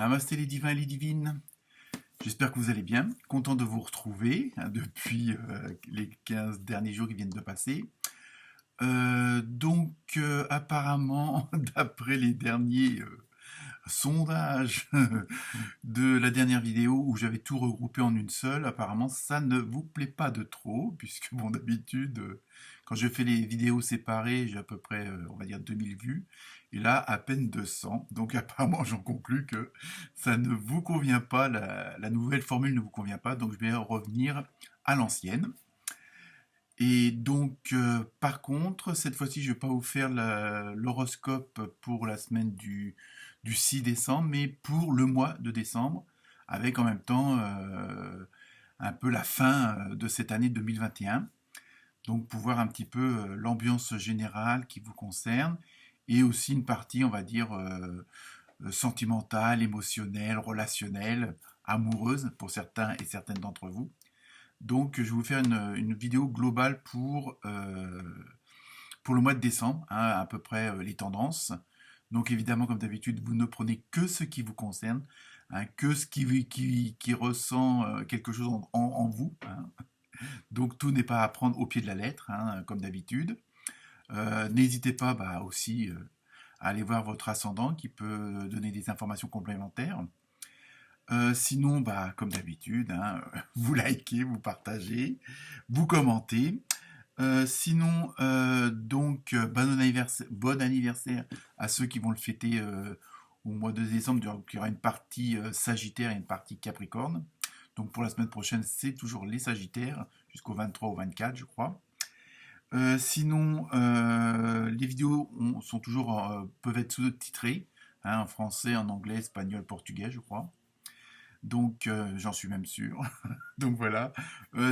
Namasté les divins et les divines. J'espère que vous allez bien. Content de vous retrouver depuis les 15 derniers jours qui viennent de passer. Apparemment, d'après les derniers sondages de la dernière vidéo où j'avais tout regroupé en une seule, apparemment ça ne vous plaît pas de trop, puisque bon, d'habitude, quand je fais les vidéos séparées, j'ai à peu près, on va dire 2000 vues, et là, à peine 200. Donc apparemment, j'en conclus que ça ne vous convient pas, la nouvelle formule ne vous convient pas, donc je vais revenir à l'ancienne. Et donc, par contre, cette fois-ci, je ne vais pas vous faire l'horoscope pour la semaine du 6 décembre, mais pour le mois de décembre, avec en même temps un peu la fin de cette année 2021. Donc, pour voir un petit peu l'ambiance générale qui vous concerne, et aussi une partie, on va dire, sentimentale, émotionnelle, relationnelle, amoureuse pour certains et certaines d'entre vous. Donc, je vais vous faire une vidéo globale pour le mois de décembre, hein, à peu près les tendances. Donc, évidemment, comme d'habitude, vous ne prenez que ce qui vous concerne, hein, que ce qui ressent quelque chose en vous. Hein. Donc, tout n'est pas à prendre au pied de la lettre, hein, comme d'habitude. N'hésitez pas aussi à aller voir votre ascendant qui peut donner des informations complémentaires. Sinon, comme d'habitude, hein, vous likez, vous partagez, vous commentez. Sinon, bon anniversaire à ceux qui vont le fêter au mois de décembre. Donc, il y aura une partie Sagittaire et une partie Capricorne. Donc pour la semaine prochaine, c'est toujours les Sagittaires, jusqu'au 23 ou 24, je crois. Sinon, les vidéos peuvent être sous-titrées, hein, en français, en anglais, espagnol, portugais, je crois. Donc, j'en suis même sûr. Donc voilà.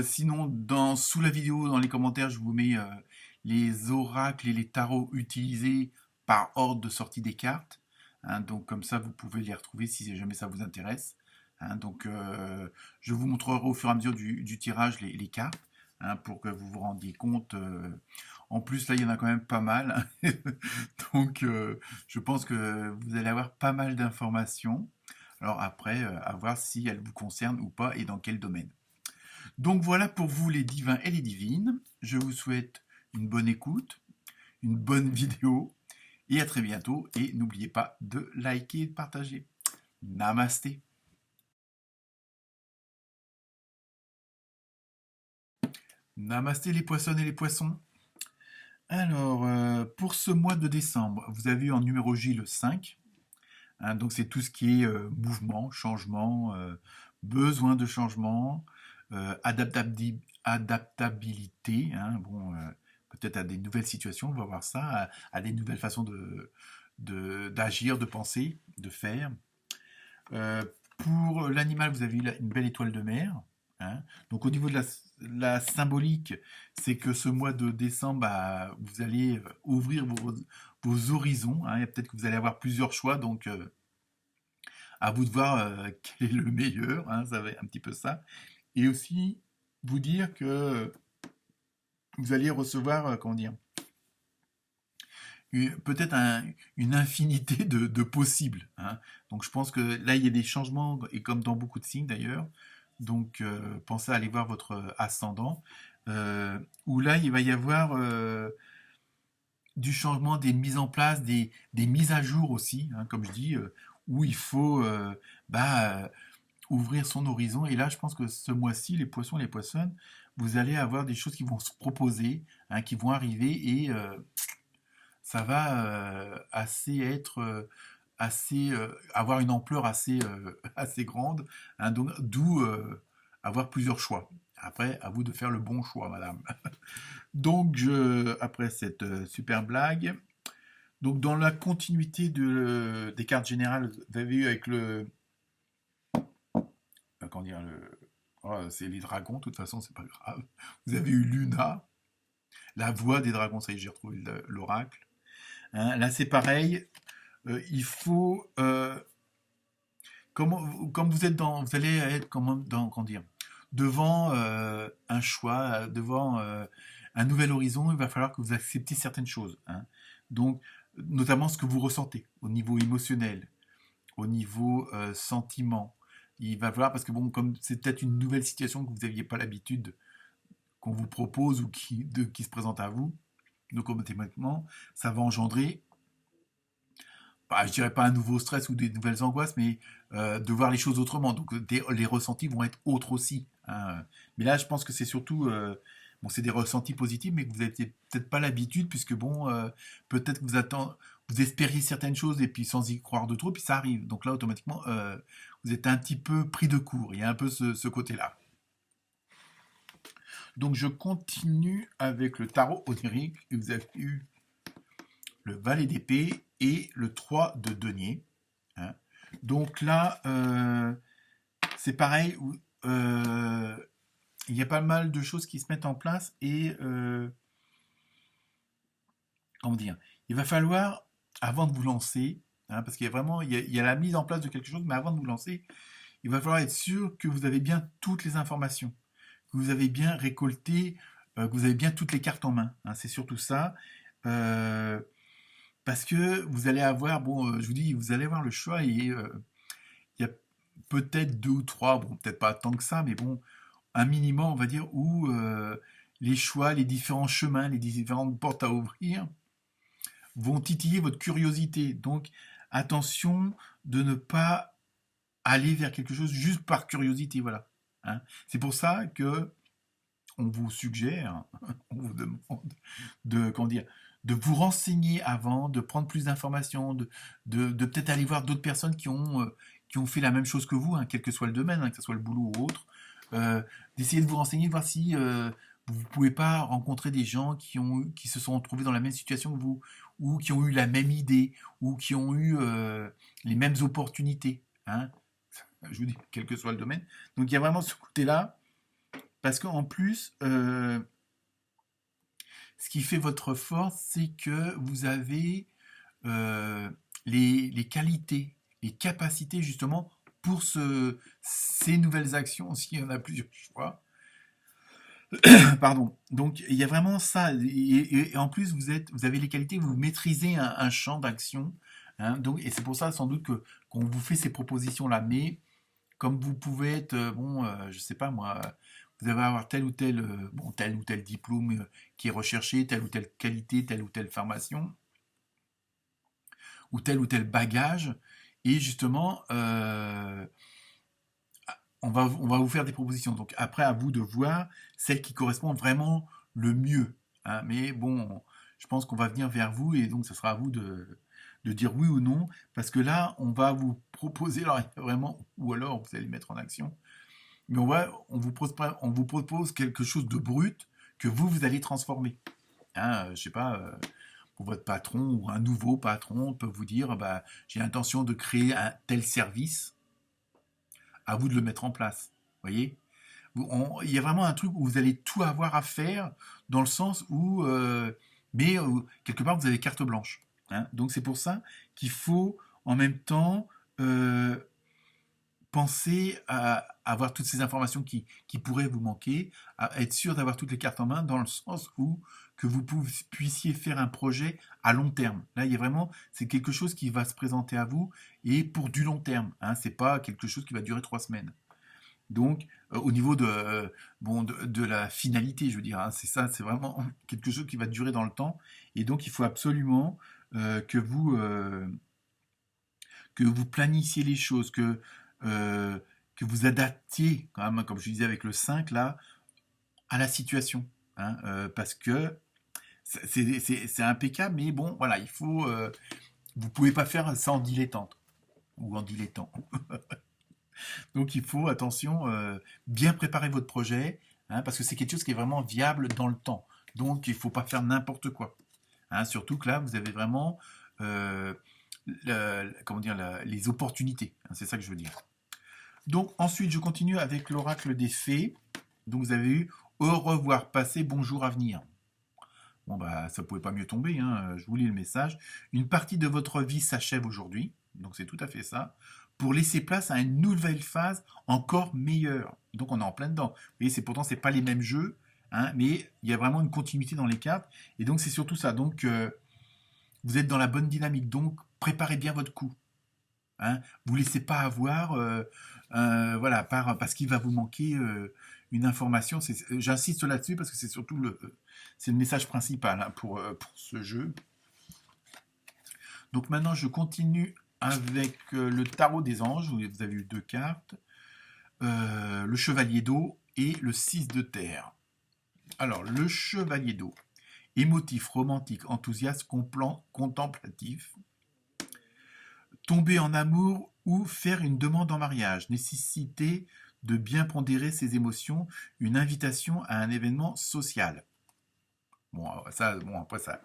Sinon, sous la vidéo, dans les commentaires, je vous mets les oracles et les tarots utilisés par ordre de sortie des cartes. Hein, donc comme ça, vous pouvez les retrouver si jamais ça vous intéresse. Hein, donc, je vous montrerai au fur et à mesure du tirage les cartes, hein, pour que vous vous rendiez compte. En plus, là, il y en a quand même pas mal. Donc, je pense que vous allez avoir pas mal d'informations. Alors après, à voir si elles vous concernent ou pas et dans quel domaine. Donc voilà pour vous les divins et les divines. Je vous souhaite une bonne écoute, une bonne vidéo et à très bientôt. Et n'oubliez pas de liker et de partager. Namasté. Namasté les poissons et les poissons. Alors, pour ce mois de décembre, vous avez eu en numérologie le 5. Hein, donc c'est tout ce qui est mouvement, changement, besoin de changement, adaptabilité, hein, bon, peut-être à des nouvelles situations, on va voir ça, à des nouvelles façons d'agir, de penser, de faire. Euh, pour l'animal, vous avez une belle étoile de mer. Hein. Donc au niveau de la symbolique, c'est que ce mois de décembre, vous allez ouvrir vos horizons. Hein, et peut-être que vous allez avoir plusieurs choix, donc à vous de voir quel est le meilleur. Hein, ça va être un petit peu ça. Et aussi vous dire que vous allez recevoir, comment dire, peut-être une infinité de possibles. Hein. Donc je pense que là, il y a des changements, et comme dans beaucoup de signes d'ailleurs. Donc pensez à aller voir votre ascendant, où là, il va y avoir du changement, des mises en place, des mises à jour aussi, hein, comme je dis, où il faut ouvrir son horizon. Et là, je pense que ce mois-ci, les poissons et les poissonnes, vous allez avoir des choses qui vont se proposer, hein, qui vont arriver, et ça va assez être avoir une ampleur assez assez grande, hein, donc d'où avoir plusieurs choix. Après, à vous de faire le bon choix, madame. Donc, après cette super blague, donc dans la continuité des cartes générales, vous avez eu avec comment dire, c'est les dragons, de toute façon, c'est pas grave. Vous avez eu Luna, la voix des dragons, ça y est, j'ai retrouvé l'oracle. Hein, là, c'est pareil. Il faut, comme vous êtes vous allez être comment dire, devant un choix, devant un nouvel horizon, il va falloir que vous acceptiez certaines choses. Hein. Donc, notamment ce que vous ressentez au niveau émotionnel, au niveau sentiment. Il va falloir, parce que bon, comme c'est peut-être une nouvelle situation que vous n'aviez pas l'habitude qu'on vous propose ou qui se présente à vous, donc automatiquement, ça va engendrer, bah, je dirais pas un nouveau stress ou des nouvelles angoisses, mais de voir les choses autrement. Donc les ressentis vont être autres aussi, hein. Mais là, je pense que c'est surtout, bon, c'est des ressentis positifs, mais que vous n'avez peut-être pas l'habitude, puisque bon, peut-être que vous espériez certaines choses et puis sans y croire de trop, puis ça arrive. Donc là, automatiquement, vous êtes un petit peu pris de court. Il y a un peu ce côté-là. Donc je continue avec le tarot onirique et vous avez eu le valet d'épée et le 3 de denier, hein. Donc là, c'est pareil, il y a pas mal de choses qui se mettent en place et comment dire, il va falloir, avant de vous lancer, hein, parce qu'il y a vraiment, il y a la mise en place de quelque chose, mais avant de vous lancer, il va falloir être sûr que vous avez bien toutes les informations, que vous avez bien récolté, que vous avez bien toutes les cartes en main, hein, c'est surtout ça. Euh, Parce que vous allez avoir, bon, je vous dis, vous allez avoir le choix et il y a peut-être deux ou trois, bon, peut-être pas tant que ça, mais bon, un minimum, on va dire, où les choix, les différents chemins, les différentes portes à ouvrir vont titiller votre curiosité. Donc, attention de ne pas aller vers quelque chose juste par curiosité, voilà, hein. C'est pour ça que on vous suggère, on vous demande de, comment dire, de vous renseigner avant, de prendre plus d'informations, de peut-être aller voir d'autres personnes qui ont fait la même chose que vous, hein, quel que soit le domaine, hein, que ce soit le boulot ou autre, d'essayer de vous renseigner, voir si vous ne pouvez pas rencontrer des gens qui se sont retrouvés dans la même situation que vous, ou qui ont eu la même idée, ou qui ont eu les mêmes opportunités, hein. Je vous dis, quel que soit le domaine. Donc il y a vraiment ce côté-là, parce qu'en plus, ce qui fait votre force, c'est que vous avez euh, les qualités, les capacités justement pour ces nouvelles actions, s'il y en a plusieurs choix. Pardon. Donc il y a vraiment ça. Et en plus, vous avez les qualités, vous maîtrisez un champ d'action, hein. Donc, et c'est pour ça sans doute qu'on vous fait ces propositions-là. Mais comme vous pouvez être, bon, je sais pas moi, vous allez avoir tel ou tel diplôme qui est recherché, telle ou telle qualité, telle ou telle formation, ou tel bagage, et justement, on va vous faire des propositions. Donc après, à vous de voir celle qui correspond vraiment le mieux, hein. Mais bon, je pense qu'on va venir vers vous, et donc ce sera à vous de dire oui ou non, parce que là, on va vous proposer, alors vraiment, ou alors vous allez mettre en action, mais on vous propose quelque chose de brut que vous allez transformer, hein. Je sais pas, pour votre patron ou un nouveau patron peut vous dire, bah, j'ai l'intention de créer un tel service, à vous de le mettre en place. Vous voyez, il y a vraiment un truc où vous allez tout avoir à faire, dans le sens où, mais quelque part, vous avez carte blanche, hein. Donc c'est pour ça qu'il faut en même temps penser à avoir toutes ces informations qui pourraient vous manquer, à être sûr d'avoir toutes les cartes en main, dans le sens où que vous puissiez faire un projet à long terme. Là, il y a vraiment, c'est quelque chose qui va se présenter à vous et pour du long terme, hein. C'est pas quelque chose qui va durer 3 semaines. Donc, au niveau bon, de la finalité, je veux dire, hein, c'est ça, c'est vraiment quelque chose qui va durer dans le temps. Et donc, il faut absolument que vous planifiez les choses, euh, que vous adaptiez, quand même, comme je disais avec le 5 là, à la situation, hein, parce que c'est impeccable, mais bon, voilà, vous pouvez pas faire ça en dilettante ou en dilettant. Donc il faut, attention, bien préparer votre projet, hein, parce que c'est quelque chose qui est vraiment viable dans le temps. Donc il ne faut pas faire n'importe quoi, hein. Surtout que là, vous avez vraiment euh, comment dire, les opportunités, hein, c'est ça que je veux dire. Donc ensuite, je continue avec l'oracle des fées. Donc vous avez eu au revoir passé, bonjour à venir. Bon bah ça pouvait pas mieux tomber, hein. Je vous lis le message. Une partie de votre vie s'achève aujourd'hui, donc c'est tout à fait ça, pour laisser place à une nouvelle phase encore meilleure. Donc on est en plein dedans. Vous voyez, pourtant c'est pas les mêmes jeux, hein, mais il y a vraiment une continuité dans les cartes, et donc c'est surtout ça. Donc vous êtes dans la bonne dynamique, donc préparez bien votre coup. Hein. Vous laissez pas avoir, voilà, parce qu'il va vous manquer une information. J'insiste là-dessus parce que c'est surtout c'est le message principal, hein, pour ce jeu. Donc maintenant, je continue avec le tarot des anges. Vous avez eu 2 cartes. Le chevalier d'eau et le 6 de terre. Alors, le chevalier d'eau. Émotif, romantique, enthousiaste, contemplatif. Tomber en amour ou faire une demande en mariage. Nécessité de bien pondérer ses émotions. Une invitation à un événement social. Bon, après ça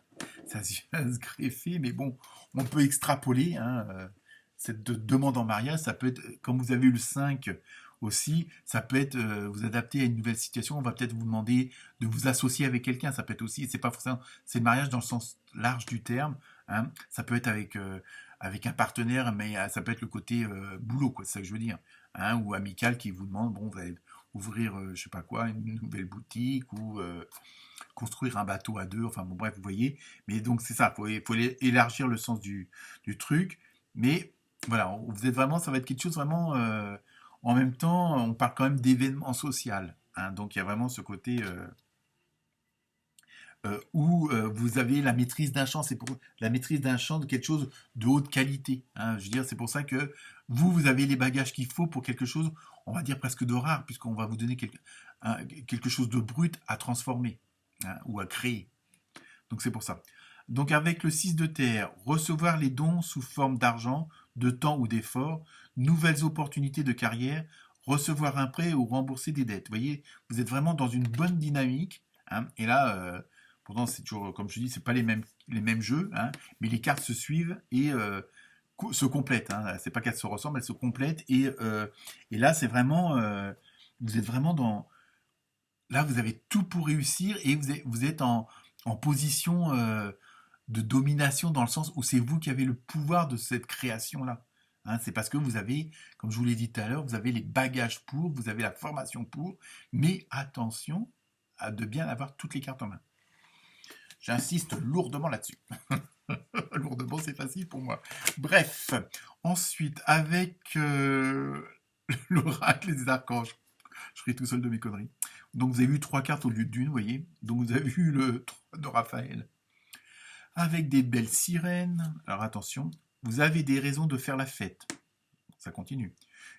vient se greffer, mais bon, on peut extrapoler, hein, cette demande en mariage, ça peut être, comme vous avez eu le 5 aussi, ça peut être vous adapter à une nouvelle situation, on va peut-être vous demander de vous associer avec quelqu'un, ça peut être aussi, c'est pas forcément, c'est le mariage dans le sens large du terme, hein, ça peut être avec un partenaire, mais ça peut être le côté boulot, quoi, c'est ça que je veux dire, hein, ou amical qui vous demande, bon, vous allez ouvrir, je sais pas quoi, une nouvelle boutique, ou construire un bateau à 2, enfin bon bref, vous voyez. Mais donc c'est ça, il faut élargir le sens du truc. Mais voilà, vous êtes vraiment, ça va être quelque chose vraiment, en même temps, on parle quand même d'événements social. Hein, donc il y a vraiment ce côté où vous avez la maîtrise d'un chant, c'est pour la maîtrise d'un chant de quelque chose de haute qualité. Hein, je veux dire, c'est pour ça que vous avez les bagages qu'il faut pour quelque chose, on va dire presque de rare, puisqu'on va vous donner quelque chose de brut à transformer, hein, ou à créer. Donc c'est pour ça. Donc avec le 6 de terre, recevoir les dons sous forme d'argent, de temps ou d'effort, nouvelles opportunités de carrière, recevoir un prêt ou rembourser des dettes. Vous voyez, vous êtes vraiment dans une bonne dynamique. Hein, et là, pourtant c'est toujours, comme je dis, c'est pas les mêmes jeux, hein, mais les cartes se suivent et se complètent. Hein. C'est pas qu'elles se ressemblent, elles se complètent. Et là, c'est vraiment, vous êtes vraiment dans, là, vous avez tout pour réussir et vous êtes en position de domination dans le sens où c'est vous qui avez le pouvoir de cette création-là. Hein, c'est parce que vous avez, comme je vous l'ai dit tout à l'heure, vous avez les bagages pour, vous avez la formation pour, mais attention à de bien avoir toutes les cartes en main. J'insiste lourdement là-dessus. Lourdement, c'est facile pour moi. Bref, ensuite, avec l'oracle des archanges, je serai tout seul de mes conneries. Donc vous avez vu 3 cartes au lieu d'une, vous voyez. Donc vous avez vu le 3 de Raphaël. Avec des belles sirènes. Alors attention, vous avez des raisons de faire la fête. Ça continue.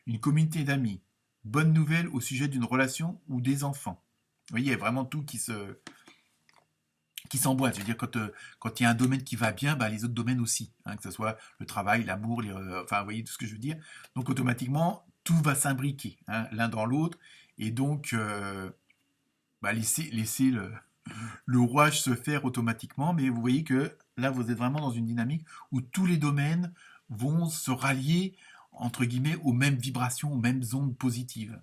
Une communauté d'amis. Bonne nouvelle au sujet d'une relation ou des enfants. Vous voyez, il y a vraiment tout qui s'emboîte. Je veux dire, quand il y a un domaine qui va bien, bah, les autres domaines aussi. Hein, que ce soit le travail, l'amour, enfin, vous voyez tout ce que je veux dire. Donc automatiquement, tout va s'imbriquer, hein, l'un dans l'autre. Et donc, bah, laisser le rouage se faire automatiquement, mais vous voyez que là, vous êtes vraiment dans une dynamique où tous les domaines vont se rallier, entre guillemets, aux mêmes vibrations, aux mêmes ondes positives.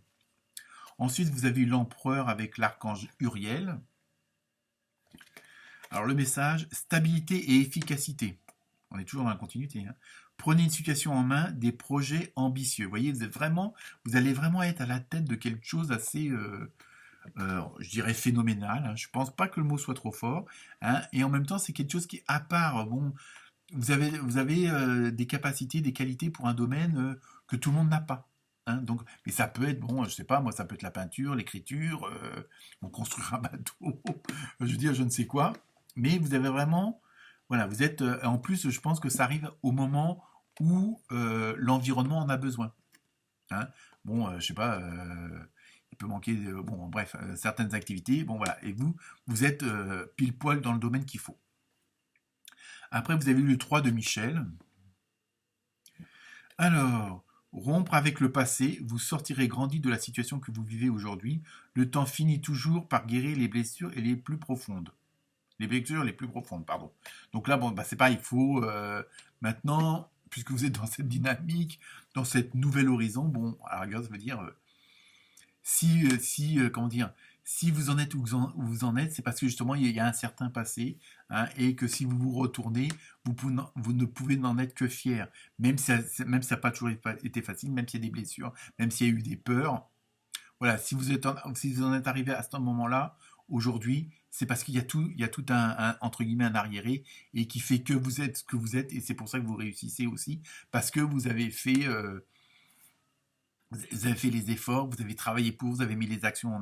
Ensuite, vous avez l'empereur avec l'archange Uriel. Alors, le message, stabilité et efficacité. On est toujours dans la continuité. Hein. Prenez une situation en main, des projets ambitieux. Vous voyez, vous allez vraiment être à la tête de quelque chose assez... je dirais phénoménal. Hein. Je pense pas que le mot soit trop fort. Hein. Et en même temps, c'est quelque chose qui est à part. Bon, vous avez des capacités, des qualités pour un domaine que tout le monde n'a pas. Hein. Donc, mais ça peut être, bon, je sais pas, moi, ça peut être la peinture, l'écriture, construire un bateau, je veux dire, je ne sais quoi. Mais vous avez vraiment, voilà, vous êtes, en plus, je pense que ça arrive au moment où l'environnement en a besoin. Hein. Bon, je sais pas, il peut manquer, bon, bref, certaines activités. Bon, voilà. Et vous êtes pile poil dans le domaine qu'il faut. Après, vous avez eu le 3 de Michel. Alors, rompre avec le passé, vous sortirez grandi de la situation que vous vivez aujourd'hui. Le temps finit toujours par guérir les blessures les plus profondes. Les blessures les plus profondes, pardon. Donc là, bon, bah, c'est pas, il faut maintenant, puisque vous êtes dans cette dynamique, dans cette nouvelle horizon, bon, à la rigueur, ça veut dire comment dire, si vous en êtes où vous en êtes, c'est parce que justement il y a un certain passé, hein, et que si vous vous retournez, vous ne pouvez n'en être que fier, même si ça n'a pas toujours été facile, même s'il y a des blessures, même s'il y a eu des peurs. Voilà, si vous en êtes arrivé à ce moment-là, aujourd'hui, c'est parce il y a tout entre guillemets un arriéré et qui fait que vous êtes ce que vous êtes et c'est pour ça que vous réussissez aussi parce que vous avez fait les efforts, vous avez travaillé pour, vous avez mis les actions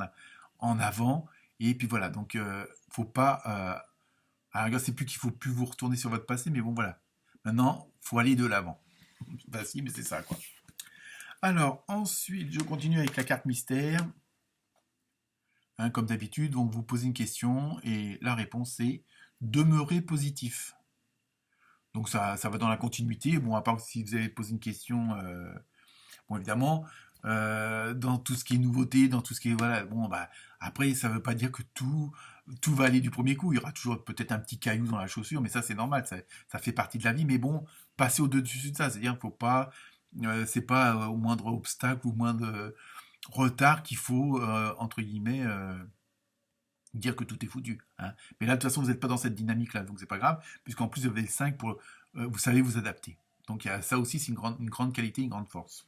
en avant et puis voilà. Donc faut pas, à la rigueur, c'est plus qu'il faut plus vous retourner sur votre passé, mais bon voilà. Maintenant, faut aller de l'avant. Bah si, mais c'est ça quoi. Alors ensuite, je continue avec la carte mystère. Hein, comme d'habitude, donc vous posez une question et la réponse est demeurer positif. Donc ça va dans la continuité. Bon, à part si vous avez posé une question, bon évidemment, dans tout ce qui est nouveauté, dans tout ce qui est voilà, bon bah après ça veut pas dire que tout va aller du premier coup. Il y aura toujours peut-être un petit caillou dans la chaussure, mais ça c'est normal, ça fait partie de la vie. Mais bon, passer au-dessus de ça, c'est-à-dire qu'il faut pas, c'est pas au moindre obstacle ou au moindre retard qu'il faut entre guillemets dire que tout est foutu. Hein. Mais là, de toute façon, vous n'êtes pas dans cette dynamique-là, donc c'est pas grave, puisqu'en plus, vous avez le 5 pour, vous savez vous adapter. Donc ça aussi, c'est une grande qualité, une grande force.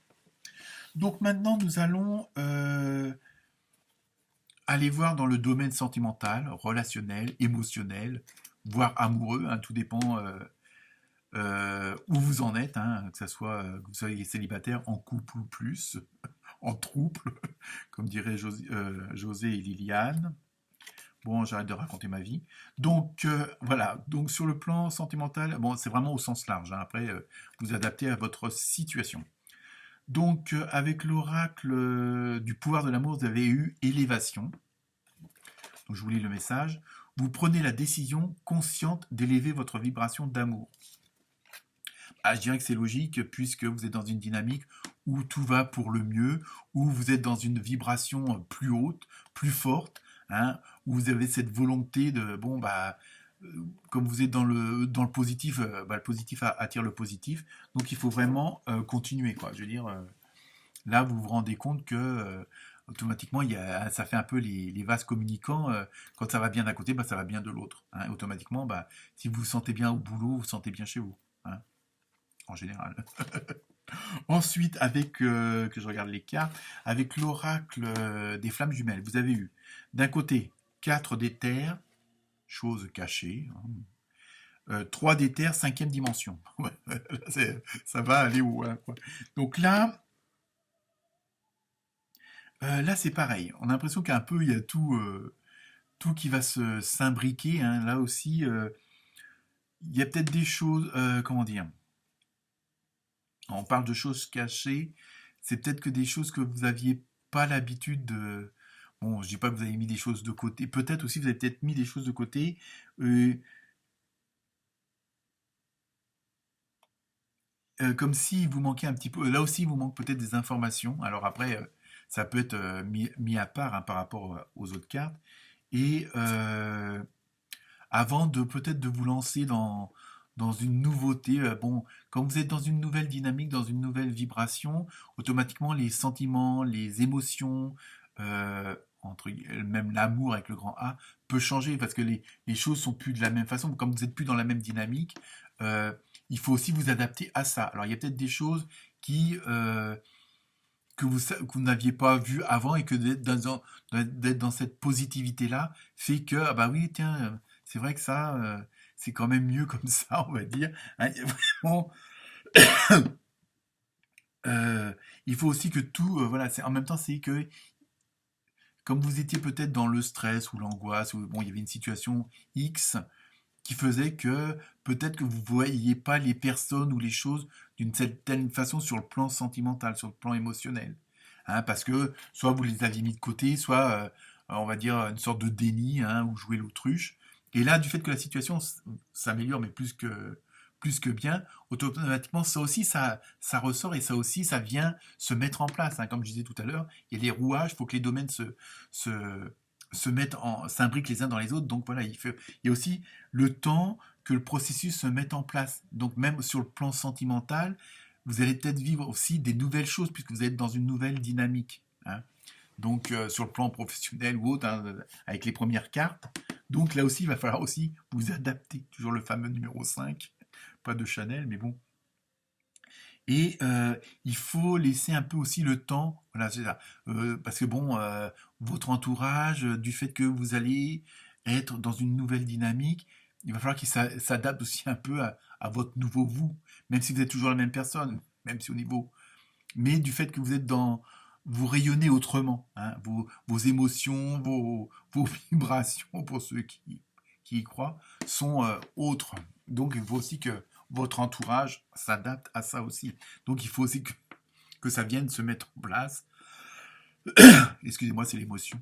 Donc maintenant, nous allons aller voir dans le domaine sentimental, relationnel, émotionnel, voire amoureux, hein, tout dépend où vous en êtes, hein, que que vous soyez célibataire, en couple ou plus, en trouble, comme diraient José et Liliane. Bon, j'arrête de raconter ma vie. Donc voilà, donc sur le plan sentimental, bon, c'est vraiment au sens large. Hein. Après, vous adaptez à votre situation. Donc avec l'oracle du pouvoir de l'amour, vous avez eu élévation. Donc je vous lis le message. Vous prenez la décision consciente d'élever votre vibration d'amour. Ah, je dirais que c'est logique puisque vous êtes dans une dynamique où tout va pour le mieux, où vous êtes dans une vibration plus haute, plus forte, hein, où vous avez cette volonté de, bon, bah, comme vous êtes dans le positif, bah, le positif attire le positif, donc il faut vraiment continuer, quoi. Je veux dire, là, vous vous rendez compte que automatiquement, ça fait un peu les vases communicants. Quand ça va bien d'un côté, bah, ça va bien de l'autre. Hein. Automatiquement, bah, si vous vous sentez bien au boulot, vous vous sentez bien chez vous. Hein, en général. Ensuite, que je regarde les cartes, avec l'oracle des flammes jumelles, vous avez eu d'un côté 4 d'éther, chose cachée, hein, 3 d'éther, 5e dimension. Ouais, ça va aller où hein, quoi. Donc là c'est pareil. On a l'impression qu'un peu il y a tout qui va se s'imbriquer. Hein. Là aussi, il y a peut-être des choses, comment dire, on parle de choses cachées, c'est peut-être que des choses que vous aviez pas l'habitude de. Bon, je dis pas que vous avez mis des choses de côté. Peut-être aussi vous avez peut-être mis des choses de côté, euh, comme si vous manquait un petit peu. Là aussi, il vous manque peut-être des informations. Alors après, ça peut être mis à part hein, par rapport aux autres cartes. Et avant de peut-être de vous lancer dans une nouveauté. Bon, quand vous êtes dans une nouvelle dynamique, dans une nouvelle vibration, automatiquement les sentiments, les émotions, même l'amour avec le grand A, peut changer parce que les choses sont plus de la même façon. Comme vous n'êtes plus dans la même dynamique, euh, il faut aussi vous adapter à ça. Alors il y a peut-être des choses qui que vous n'aviez pas vues avant et que d'être dans cette positivité-là fait que, ah bah oui, tiens, c'est vrai que ça, c'est quand même mieux comme ça, on va dire. Hein, vraiment, euh, il faut aussi que tout, voilà, en même temps, c'est que comme vous étiez peut-être dans le stress ou l'angoisse, ou bon, il y avait une situation X qui faisait que peut-être que vous ne voyiez pas les personnes ou les choses d'une certaine façon sur le plan sentimental, sur le plan émotionnel. Hein, parce que soit vous les aviez mis de côté, soit on va dire une sorte de déni hein, ou jouer l'autruche. Et là, du fait que la situation s'améliore, mais plus que bien, automatiquement, ça aussi, ça ressort et ça aussi, ça vient se mettre en place. Hein. Comme je disais tout à l'heure, il y a les rouages, il faut que les domaines se, se mettent s'imbriquent les uns dans les autres. Donc voilà, il y a aussi le temps que le processus se mette en place. Donc même sur le plan sentimental, vous allez peut-être vivre aussi des nouvelles choses puisque vous êtes dans une nouvelle dynamique. Hein. Donc sur le plan professionnel ou autre, hein, avec les premières cartes. Donc là aussi, il va falloir aussi vous adapter. Toujours le fameux numéro 5, pas de Chanel, mais bon. Et il faut laisser un peu aussi le temps, voilà, c'est ça. Parce que bon, votre entourage, du fait que vous allez être dans une nouvelle dynamique, il va falloir qu'il s'adapte aussi un peu à votre nouveau vous, même si vous êtes toujours la même personne, même si au niveau, mais du fait que vous êtes dans, vous rayonnez autrement, hein, vos émotions, vos vibrations, pour ceux qui y croient, sont autres. Donc il faut aussi que votre entourage s'adapte à ça aussi. Donc il faut aussi que ça vienne se mettre en place. Excusez-moi, c'est l'émotion.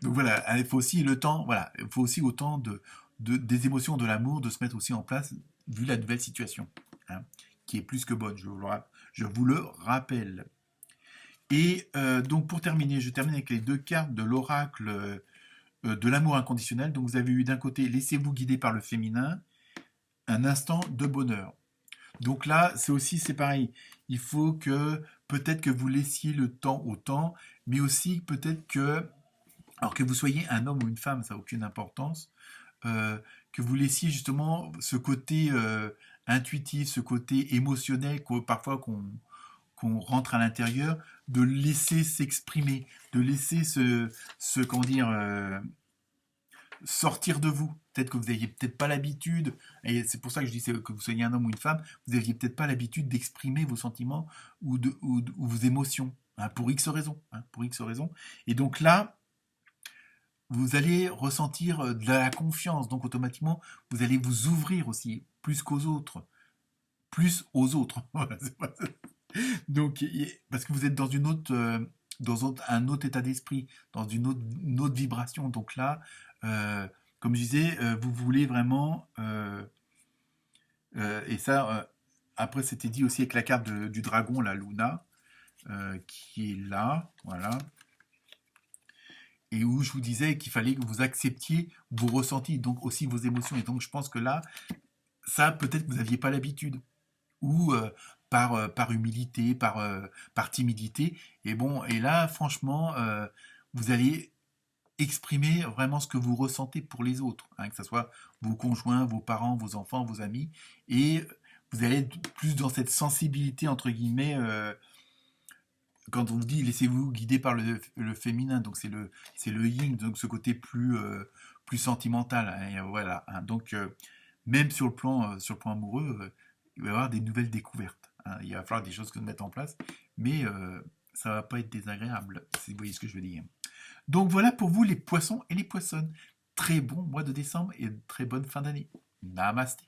Donc voilà, il faut aussi le temps, voilà, il faut aussi autant des émotions, de l'amour, de se mettre aussi en place, vu la nouvelle situation, hein, qui est plus que bonne, je vous le rappelle. Et donc pour terminer, je termine avec les deux cartes de l'oracle de l'amour inconditionnel. Donc vous avez eu d'un côté, laissez-vous guider par le féminin, un instant de bonheur. Donc là, c'est pareil. Il faut que peut-être que vous laissiez le temps au temps, mais aussi peut-être que, alors que vous soyez un homme ou une femme, ça n'a aucune importance, que vous laissiez justement ce côté intuitif, ce côté émotionnel parfois qu'on rentre à l'intérieur, de laisser s'exprimer, de laisser comment dire, sortir de vous. Peut-être que vous n'aviez peut-être pas l'habitude, et c'est pour ça que je dis que vous soyez un homme ou une femme, vous n'aviez peut-être pas l'habitude d'exprimer vos sentiments ou vos émotions, hein, pour X raisons. Hein, pour X raisons. Et donc là, vous allez ressentir de la confiance, donc automatiquement, vous allez vous ouvrir aussi, plus qu'aux autres. Plus aux autres. Voilà, donc, parce que vous êtes dans un autre état d'esprit, dans une autre vibration. Donc là, euh, comme je disais, vous voulez vraiment, et ça, après c'était dit aussi avec la carte du dragon, la Luna, qui est là, voilà, et où je vous disais qu'il fallait que vous acceptiez vos ressentis, donc aussi vos émotions. Et donc je pense que là, ça peut-être que vous n'aviez pas l'habitude. Ou par humilité, par timidité. Et bon, et là, franchement, vous allez exprimer vraiment ce que vous ressentez pour les autres, hein, que ce soit vos conjoints, vos parents, vos enfants, vos amis, et vous allez être plus dans cette sensibilité, entre guillemets, quand on dit laissez-vous guider par le féminin, donc c'est le yin, donc ce côté plus sentimental, hein, et voilà, hein. Donc même sur le plan amoureux, il va y avoir des nouvelles découvertes, hein. Il va falloir des choses que se mettre en place, mais ça va pas être désagréable, si vous voyez ce que je veux dire. Donc voilà pour vous les poissons et les poissonnes. Très bon mois de décembre et très bonne fin d'année. Namasté.